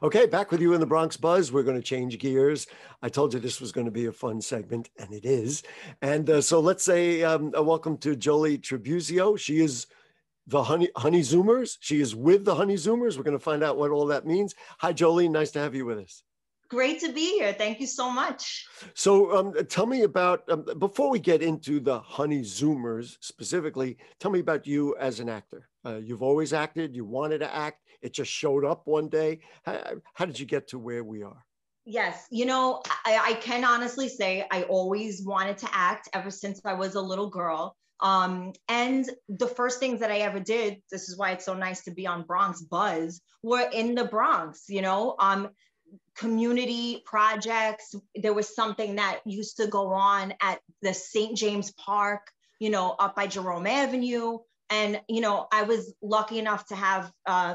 Okay, back with you in the Bronx Buzz. We're going to change gears. I told you this was going to be a fun segment, and it is. And so let's say a welcome to Joli Tribuzio. She is the Honeyzoomers. She is with the Honeyzoomers. We're going to find out what all that means. Hi, Joli. Nice to have you with us. Great to be here. Thank you so much. So tell me about, before we get into the Honeyzoomers specifically, tell me about you as an actor. You've always acted. You wanted to act. It just showed up one day. How did you get to where we are? Yes, you know, I can honestly say I always wanted to act ever since I was a little girl. And the first things that I ever did, this is why it's so nice to be on Bronx Buzz, were in the Bronx, you know, community projects. There was something that used to go on at the St. James Park, you know, up by Jerome Avenue. And, you know, I was lucky enough to have,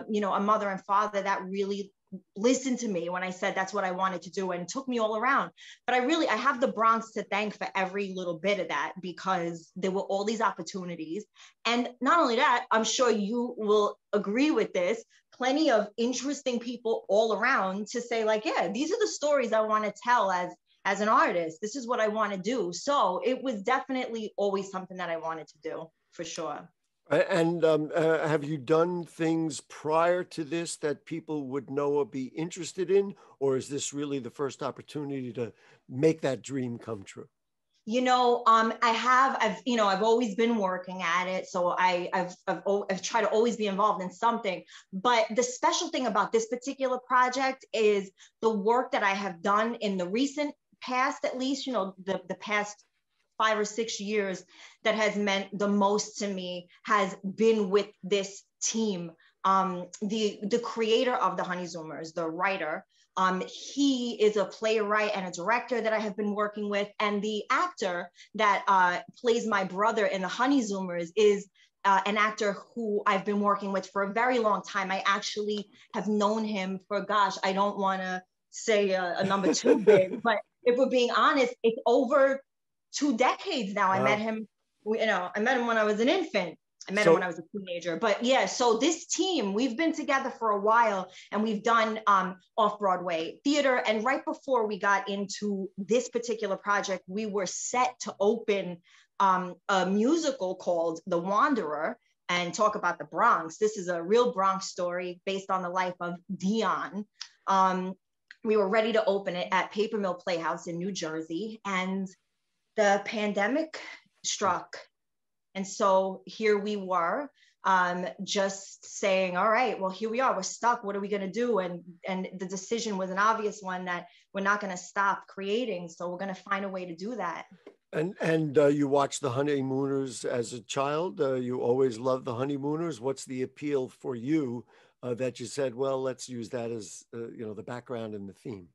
you know, a mother and father that really listened to me when I said that's what I wanted to do and took me all around. But I have the Bronx to thank for every little bit of that, because there were all these opportunities. And not only that, I'm sure you will agree with this, plenty of interesting people all around to say like, yeah, these are the stories I want to tell as an artist. This is what I want to do. So it was definitely always something that I wanted to do, for sure. And have you done things prior to this that people would know or be interested in, or is this really the first opportunity to make that dream come true? You know, I've always been working at it. So I've tried to always be involved in something. But the special thing about this particular project is the work that I have done in the recent past, at least, you know, the past 5 or 6 years that has meant the most to me has been with this team. The creator of the Honeyzoomers, the writer, he is a playwright and a director that I have been working with. And the actor that plays my brother in the Honeyzoomers is an actor who I've been working with for a very long time. I actually have known him for, gosh, I don't want to say a number too big, but if we're being honest, it's over 2 decades now. Wow. I met him when I was an infant. I met him when I was a teenager. But yeah, so this team, we've been together for a while, and we've done off-Broadway theater. And right before we got into this particular project, we were set to open a musical called The Wanderer and talk about the Bronx. This is a real Bronx story based on the life of Dion. We were ready to open it at Paper Mill Playhouse in New Jersey, and the pandemic struck. And so here we were, just saying, all right, well, here we are, we're stuck. What are we going to do? And the decision was an obvious one that we're not going to stop creating. So we're going to find a way to do that. And you watched the Honeymooners as a child. You always loved the Honeymooners. What's the appeal for you that you said, well, let's use that as, you know, the background and the theme?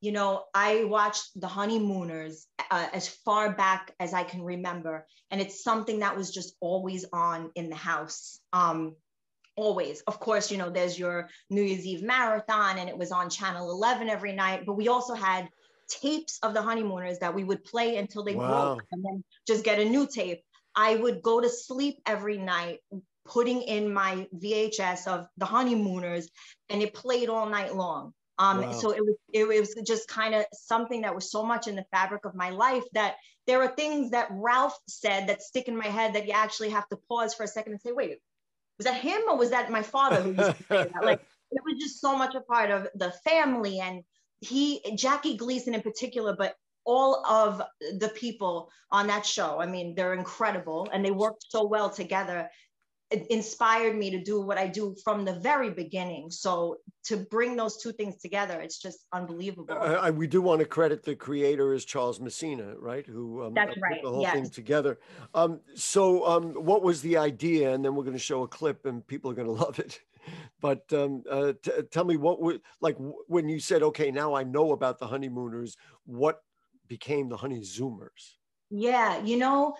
You know, I watched the Honeymooners as far back as I can remember. And it's something that was just always on in the house. Always. Of course, you know, there's your New Year's Eve marathon, and it was on Channel 11 every night. But we also had tapes of the Honeymooners that we would play until they broke, and then just get a new tape. I would go to sleep every night putting in my VHS of the Honeymooners, and it played all night long. So it was just kind of something that was so much in the fabric of my life that there are things that Ralph said that stick in my head that you actually have to pause for a second and say, wait, was that him or was that my father who used to say that? Like, it was just so much a part of the family, and Jackie Gleason in particular, but all of the people on that show, I mean, they're incredible, and they worked so well together. It inspired me to do what I do from the very beginning. So to bring those two things together, it's just unbelievable. We do want to credit the creator as Charles Messina, right? Who That's right. Put the whole thing together. What was the idea? And then we're going to show a clip, and people are going to love it. But tell me, when you said, okay, now I know about the Honeymooners, what became the Honeyzoomers? Yeah, you know,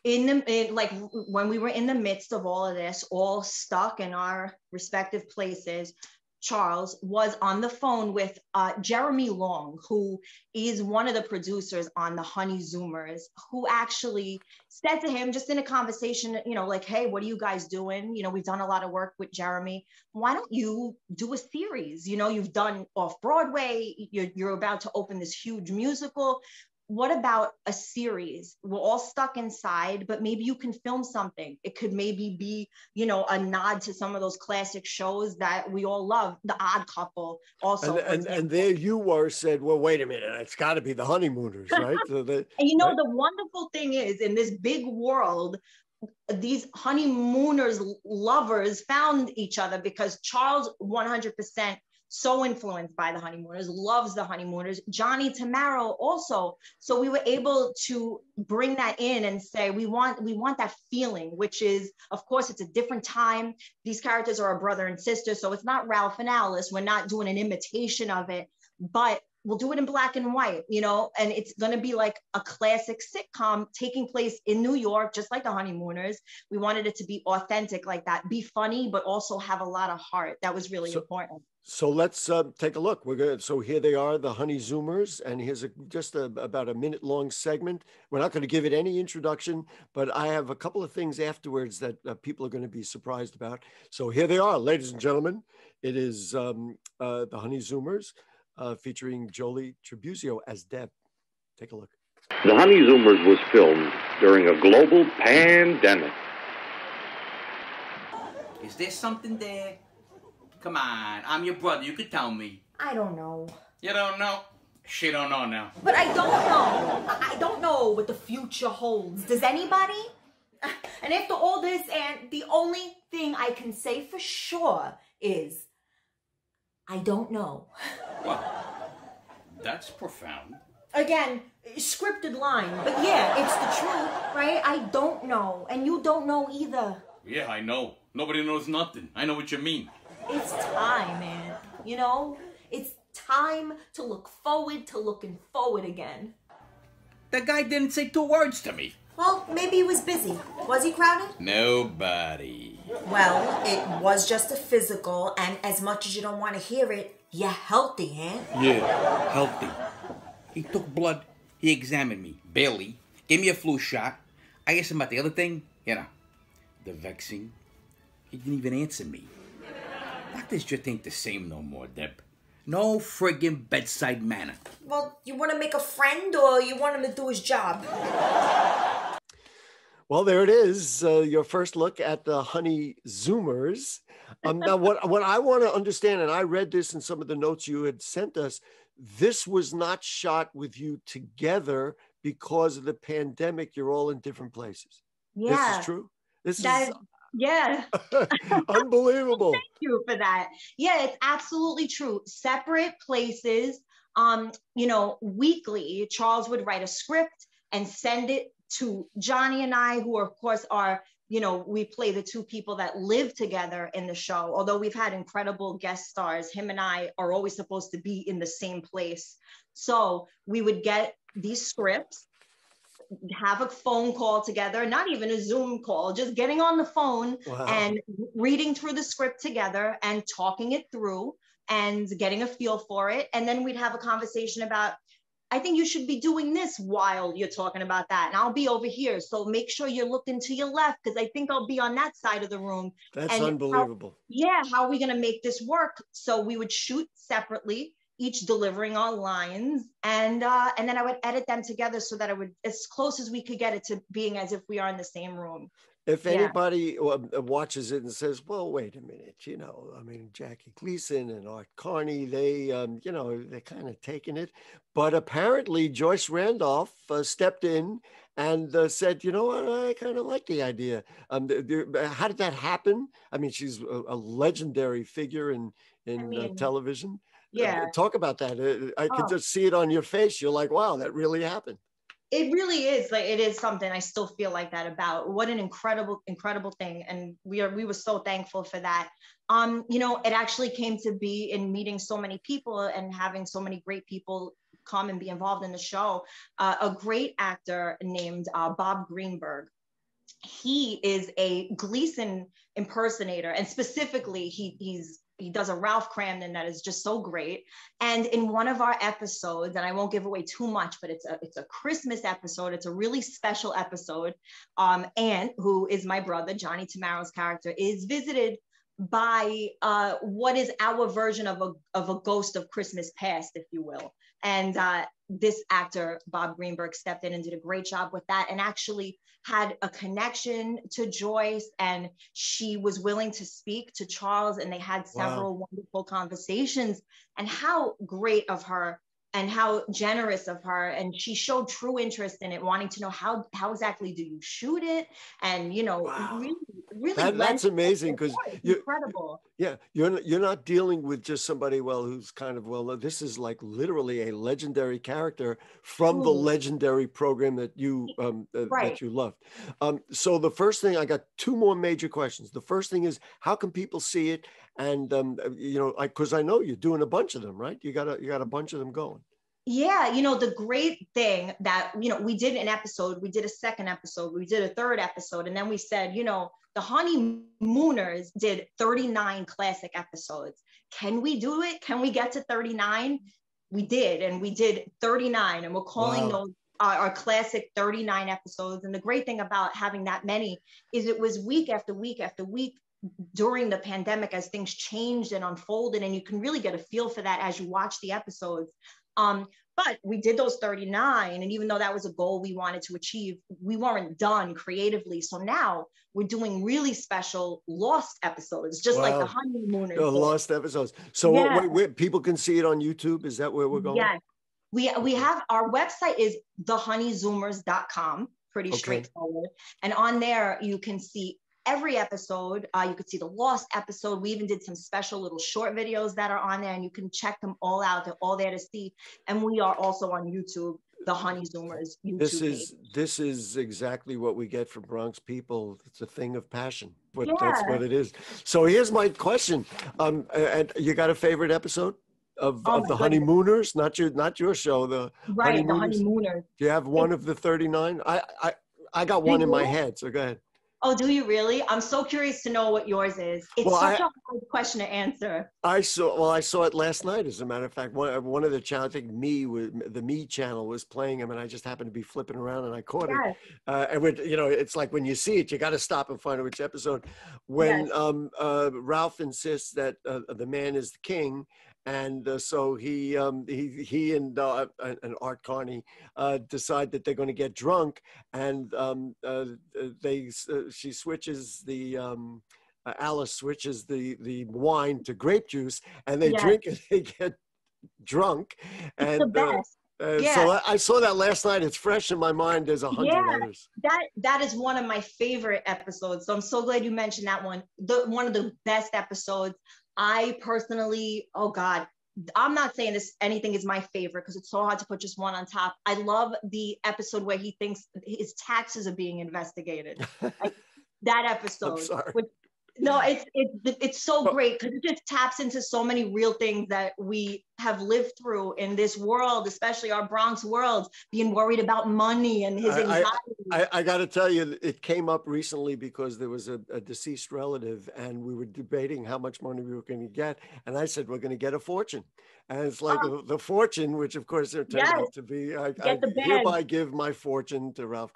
like when we were in the midst of all of this, all stuck in our respective places, Charles was on the phone with Jeremy Long, who is one of the producers on the Honeyzoomers, who actually said to him just in a conversation, you know, like, hey, what are you guys doing? You know, we've done a lot of work with Jeremy. Why don't you do a series? You know, you've done off Broadway, you're about to open this huge musical. What about a series? We're all stuck inside, but maybe you can film something. It could maybe be, you know, a nod to some of those classic shows that we all love. The Odd Couple also. And there you were, said, well, wait a minute, it's got to be the Honeymooners, right? So and you know, right? the wonderful thing is, in this big world, these Honeymooners lovers found each other because Charles 100% so influenced by the Honeymooners, loves the Honeymooners. Johnny Tamaro also. So we were able to bring that in and say, we want that feeling, which is, of course, it's a different time. These characters are a brother and sister. So it's not Ralph and Alice. We're not doing an imitation of it, but we'll do it in black and white, you know, and it's going to be like a classic sitcom taking place in New York, just like the Honeymooners. We wanted it to be authentic like that, be funny, but also have a lot of heart. That was really important. So let's take a look. So here they are, the Honeyzoomers, and here's about a minute long segment. We're not going to give it any introduction, but I have a couple of things afterwards that people are going to be surprised about. So here they are, ladies and gentlemen. It is the Honeyzoomers. Featuring Joli Tribuzio as Deb. Take a look. The Honeyzoomers was filmed during a global pandemic. Is there something there? Come on, I'm your brother. You could tell me. I don't know. You don't know? She don't know now. But I don't know. I don't know what the future holds. Does anybody? And after all this, and the only thing I can say for sure is, I don't know. Well, that's profound. Again, scripted line, but yeah, it's the truth, right? I don't know, and you don't know either. Yeah, I know. Nobody knows nothing. I know what you mean. It's time, man. You know? It's time to look forward to looking forward again. That guy didn't say 2 words to me. Well, maybe he was busy. Was he crowded? Nobody. Well, it was just a physical, and as much as you don't want to hear it, you're healthy, eh? Yeah, healthy. He took blood. He examined me. Barely. Gave me a flu shot. I asked him about the other thing. You know, the vaccine. He didn't even answer me. Doctors just ain't the same no more, Deb. No friggin' bedside manner. Well, you want to make a friend, or you want him to do his job? Well, there it is. Your first look at the Honeyzoomers. Now, what I want to understand, and I read this in some of the notes you had sent us, this was not shot with you together because of the pandemic. You're all in different places. Yeah. This is true? Yeah. Unbelievable. Thank you for that. Yeah, it's absolutely true. Separate places. You know, weekly, Charles would write a script and send it to Johnny and I, who of course are, you know, we play the two people that live together in the show. Although we've had incredible guest stars, him and I are always supposed to be in the same place. So we would get these scripts, have a phone call together, not even a Zoom call, just getting on the phone and reading through the script together and talking it through and getting a feel for it. And then we'd have a conversation about, I think you should be doing this while you're talking about that. And I'll be over here. So make sure you're looking to your left, because I think I'll be on that side of the room. That's unbelievable. How are we going to make this work? So we would shoot separately, each delivering our lines. And then I would edit them together so that I would, as close as we could get it to being as if we are in the same room. If anybody watches it and says, well, wait a minute, you know, I mean, Jackie Gleason and Art Carney, they, you know, they're kind of taking it. But apparently Joyce Randolph stepped in and said, you know what, I kind of like the idea. How did that happen? I mean, she's a legendary figure in television. Yeah. Talk about that. I could just see it on your face. You're like, wow, that really happened. It really is. Like, it is something I still feel like that about. What an incredible, incredible thing. And we were so thankful for that. You know, it actually came to be in meeting so many people and having so many great people come and be involved in the show. A great actor named Bob Greeneberg. He is a Gleason impersonator, and specifically he's does a Ralph Cramden that is just so great. And in one of our episodes, and I won't give away too much, but it's a Christmas episode. It's a really special episode. Ant, who is my brother, Johnny Tamaro's character, is visited by what is our version of a ghost of Christmas past, if you will. And this actor, Bob Greeneberg, stepped in and did a great job with that, and actually had a connection to Joyce, and she was willing to speak to Charles, and they had several wonderful conversations. And how great of her, and how generous of her. And she showed true interest in it, wanting to know how exactly do you shoot it? And, you know, really that's amazing, because incredible. Yeah, you're not dealing with just somebody, well, who's kind of, well, this is like literally a legendary character from the legendary program that you that you loved. So the first thing, I got two more major questions. The first thing is, how can people see it? And you know, because I know you're doing a bunch of them, right? You got a bunch of them going. Yeah, you know, the great thing that, you know, we did an episode, we did a second episode, we did a third episode, and then we said, you know, the Honeymooners did 39 classic episodes. Can we do it? Can we get to 39? We did, and we did 39, and we're calling those our classic 39 episodes. And the great thing about having that many is it was week after week after week during the pandemic, as things changed and unfolded, and you can really get a feel for that as you watch the episodes. But we did those 39, and even though that was a goal we wanted to achieve, we weren't done creatively. So now we're doing really special lost episodes, just like the Honeymooners. The lost episodes. So where people can see it on YouTube? Is that where we're going? Yes. We have, our website is thehoneyzoomers.com, pretty straightforward. And on there, you can see every episode. You could see the lost episode. We even did some special little short videos that are on there, and you can check them all out. They're all there to see. And we are also on YouTube, the Honeyzoomers YouTube This is exactly what we get from Bronx people. It's a thing of passion. But that's what it is. So here's my question. And you got a favorite episode of the Honeymooners? Not your show, the Honeymooners. The Honeymooners. Do you have one of the 39? I got one in my head, so go ahead. Oh, do you really? I'm so curious to know what yours is. It's such a hard question to answer. I saw it last night, as a matter of fact. One of the channels, I think the Me channel was playing them, and I just happened to be flipping around and I caught it. And you know, it's like when you see it, you got to stop and find out which episode. When Ralph insists that the man is the king. And so he and Art Carney decide that they're going to get drunk, and she switches Alice switches the wine to grape juice, and they drink it. They get drunk, and it's the best. So I saw that last night. It's fresh in my mind. There's 100 others. That is one of my favorite episodes. So I'm so glad you mentioned that one. One of the best episodes. I personally, oh God, I'm not saying anything is my favorite because it's so hard to put just one on top. I love the episode where he thinks his taxes are being investigated. Like, that episode. I'm sorry. No, it's so great because it just taps into so many real things that we have lived through in this world, especially our Bronx world, being worried about money and his anxiety. I got to tell you, it came up recently because there was a deceased relative, and we were debating how much money we were going to get. And I said, we're going to get a fortune. And it's like the fortune, which of course it turned out to be, I hereby give my fortune to Ralph.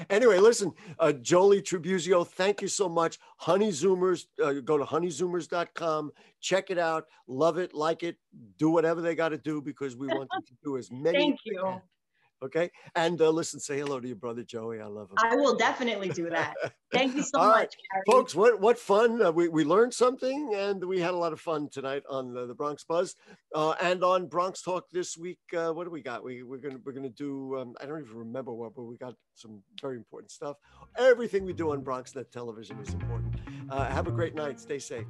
Anyway, listen, Joli Tribuzio, thank you so much. Honeyzoomers, go to honeyzoomers.com, check it out, love it, like it, do whatever they got to do, because we want them to do as many. Thank you. Okay. And listen, say hello to your brother, Joey. I love him. I will definitely do that. Thank you so much, Gary. Folks, what fun. We learned something, and we had a lot of fun tonight on the Bronx Buzz and on Bronx Talk this week. What do we got? We're gonna do, I don't even remember what, but we got some very important stuff. Everything we do on BronxNet Television is important. Have a great night. Stay safe.